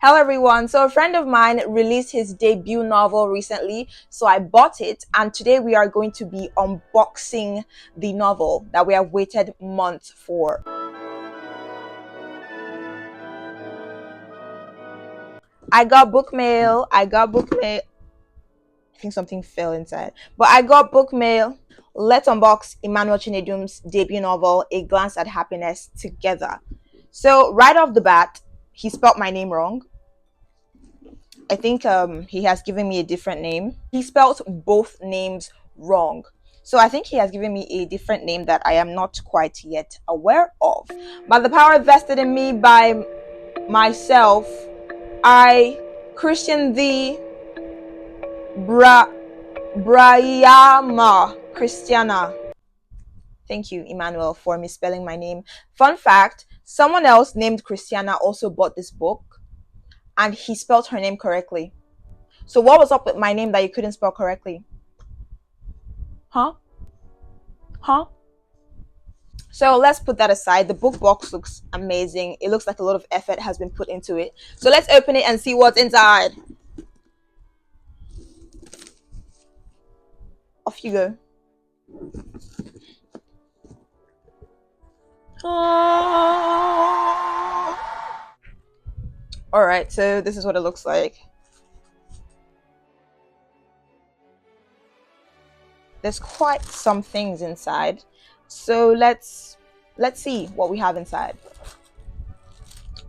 Hello everyone. So a friend of mine released his debut novel recently, so I bought it and today we are going to be unboxing the novel that we have waited months for. I got book mail. I think something fell inside. But I got book mail. Let's unbox Emmanuel Chinedu's debut novel, A Glance at Happiness, together. So right off the bat, he spelled my name wrong. I think he has given me a different name. He spelled both names wrong. So I think he has given me a different name that I am not quite yet aware of. But the power vested in me by myself, I Christian the Bra Brayama Christiana. Thank you, Emmanuel, for misspelling my name. Fun fact, someone else named Christiana also bought this book and he spelled her name correctly. So what was up with my name that you couldn't spell correctly? Huh? Huh? So let's put that aside. The book box looks amazing. It looks like a lot of effort has been put into it. So let's open it and see what's inside. Off you go. All right, so this is what it looks like. There's quite some things inside. So let's see what we have inside.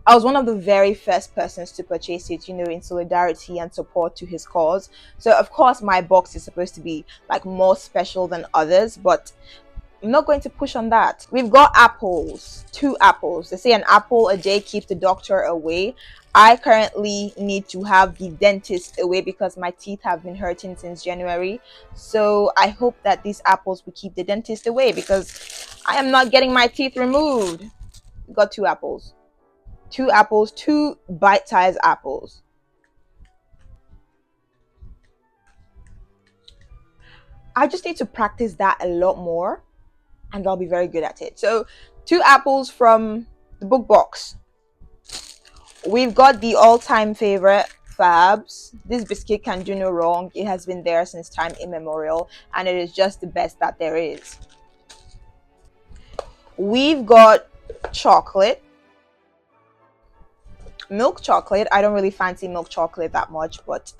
I was one of the very first persons to purchase it, in solidarity and support to his cause. So of course my box is supposed to be like more special than others, but I'm not going to push on that. We've got apples, 2 apples. They say an apple a day keeps the doctor away. I currently need to have the dentist away because my teeth have been hurting since January. So I hope that these apples will keep the dentist away because I am not getting my teeth removed. We got 2 apples. 2 apples, 2 bite-sized apples. I just need to practice that a lot more and I'll be very good at it. So 2 apples from the book box. We've got the all-time favorite, Fabs. This biscuit can do no wrong. It has been there since time immemorial and it is just the best that there is. We've got chocolate, milk chocolate. I don't really fancy milk chocolate that much, but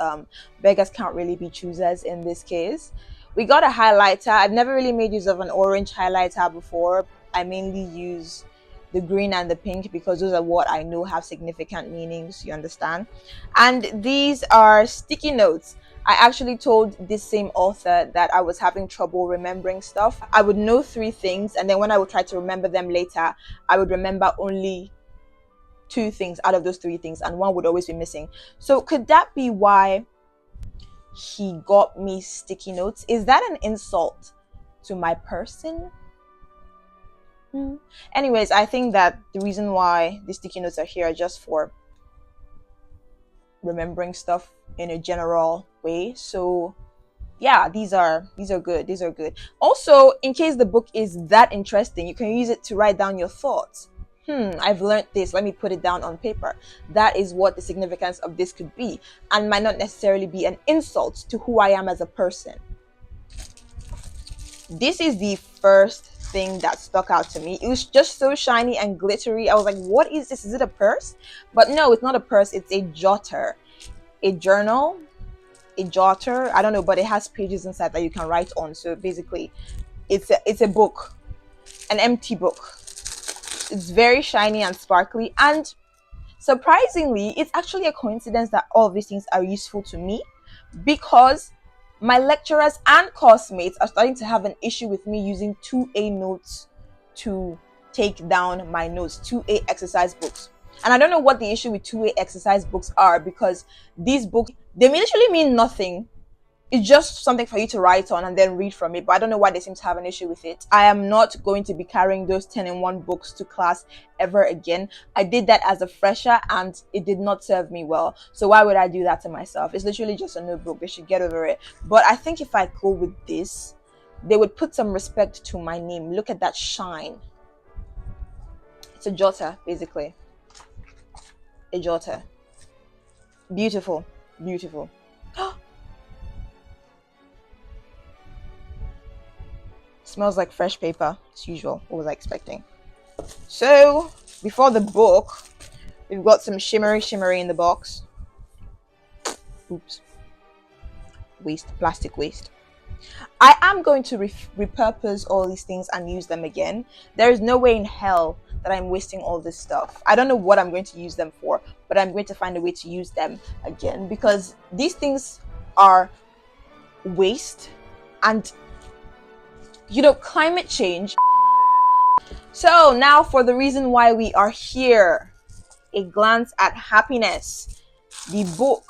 beggars can't really be choosers in this case. We got a highlighter. I've never really made use of an orange highlighter before. I mainly use the green and the pink because those are what I know have significant meanings, you understand? And these are sticky notes. I actually told this same author that I was having trouble remembering stuff. I would know 3 things and then when I would try to remember them later, I would remember only 2 things out of those 3 things and one would always be missing. So could that be why he got me sticky notes? Is that an insult to my person? Anyways, I think that the reason why the sticky notes are here are just for remembering stuff in a general way. So yeah, these are good. These are good. Also, in case the book is that interesting, you can use it to write down your thoughts. I've learned this. Let me put it down on paper. That is what the significance of this could be, and might not necessarily be an insult to who I am as a person. This is the first thing that stuck out to me. It was just so shiny and glittery. I was like, what is this? Is it a purse? But no, it's not a purse. It's a jotter, a journal, a jotter. I don't know, but it has pages inside that you can write on. So basically, it's a book, an empty book. It's very shiny and sparkly, and surprisingly, it's actually a coincidence that all of these things are useful to me because my lecturers and classmates are starting to have an issue with me using 2A notes to take down my notes, 2A exercise books. And I don't know what the issue with 2A exercise books are because these books, they literally mean nothing. It's just something for you to write on and then read from it, but I don't know why they seem to have an issue with it. I am not going to be carrying those 10-in-1 books to class ever again. I did that as a fresher and it did not serve me well. So why would I do that to myself? It's literally just a notebook. They should get over it. But I think if I go with this, they would put some respect to my name. Look at that shine. It's a jotter, basically. A jotter. Beautiful, beautiful. Smells like fresh paper, as usual. What was I expecting? So, before the book, we've got some shimmery in the box. Oops. Waste, plastic waste. I am going to repurpose all these things and use them again. There is no way in hell that I'm wasting all this stuff. I don't know what I'm going to use them for, but I'm going to find a way to use them again because these things are waste and, climate change. So now for the reason why we are here, a glance at happiness, the book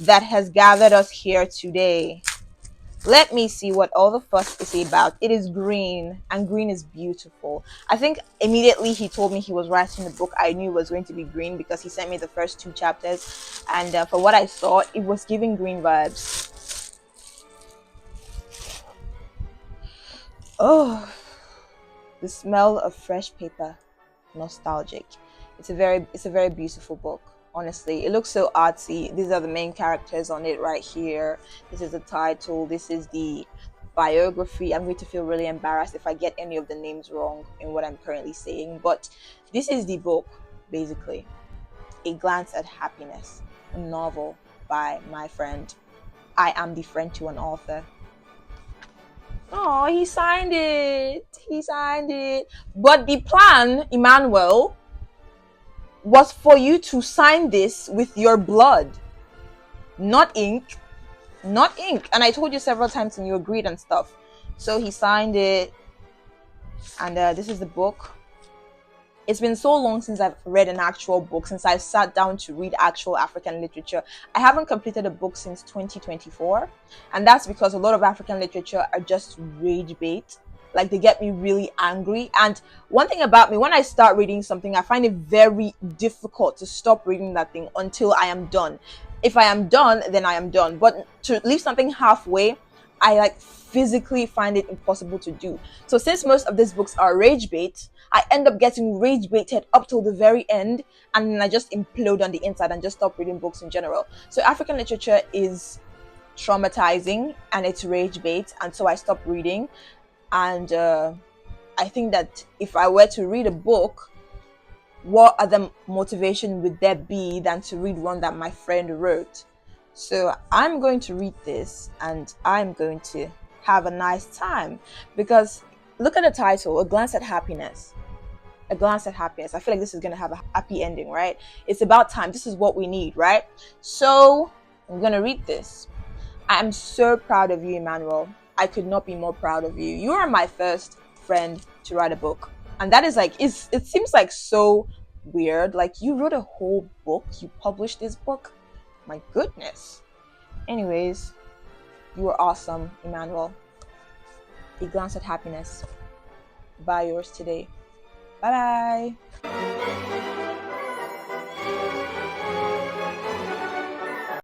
that has gathered us here today. Let me see what all the fuss is about. It is green, and green is beautiful. I think immediately he told me he was writing the book, I knew it was going to be green because he sent me the first 2 chapters, and for what I saw, it was giving green vibes. Oh, the smell of fresh paper, nostalgic. It's a very beautiful book. Honestly, it looks so artsy. These are the main characters on it right here. This is the title. This is the biography. I'm going to feel really embarrassed if I get any of the names wrong in what I'm currently saying, but this is the book, basically. A Glance at Happiness, a novel by my friend. I am the friend to an author. Oh, he signed it. He signed it. But the plan, Emmanuel, was for you to sign this with your blood, not ink. Not ink. And I told you several times and you agreed and stuff. So he signed it. And this is the book. It's been so long since I've read an actual book, since I sat down to read actual African literature. I haven't completed a book since 2024. And that's because a lot of African literature are just rage bait. Like, they get me really angry. And one thing about me, when I start reading something, I find it very difficult to stop reading that thing until I am done. If I am done, then I am done. But to leave something halfway, I physically find it impossible to do. So since most of these books are rage bait, I end up getting rage baited up till the very end, and then I just implode on the inside and just stop reading books in general. So African literature is traumatizing and it's rage bait, and so I stopped reading. And I think that if I were to read a book, what other motivation would there be than to read one that my friend wrote? So I'm going to read this and I'm going to have a nice time, because look at the title, A Glance at Happiness. A Glance at Happiness. I feel like this is going to have a happy ending, right? It's about time. This is what we need, right? So I'm going to read this. I am so proud of you, Emmanuel. I could not be more proud of you. You are my first friend to write a book. And that is it seems like so weird. Like, you wrote a whole book. You published this book. My goodness. Anyways, you are awesome, Emmanuel. A Glance at Happiness. Buy yours today. Bye bye.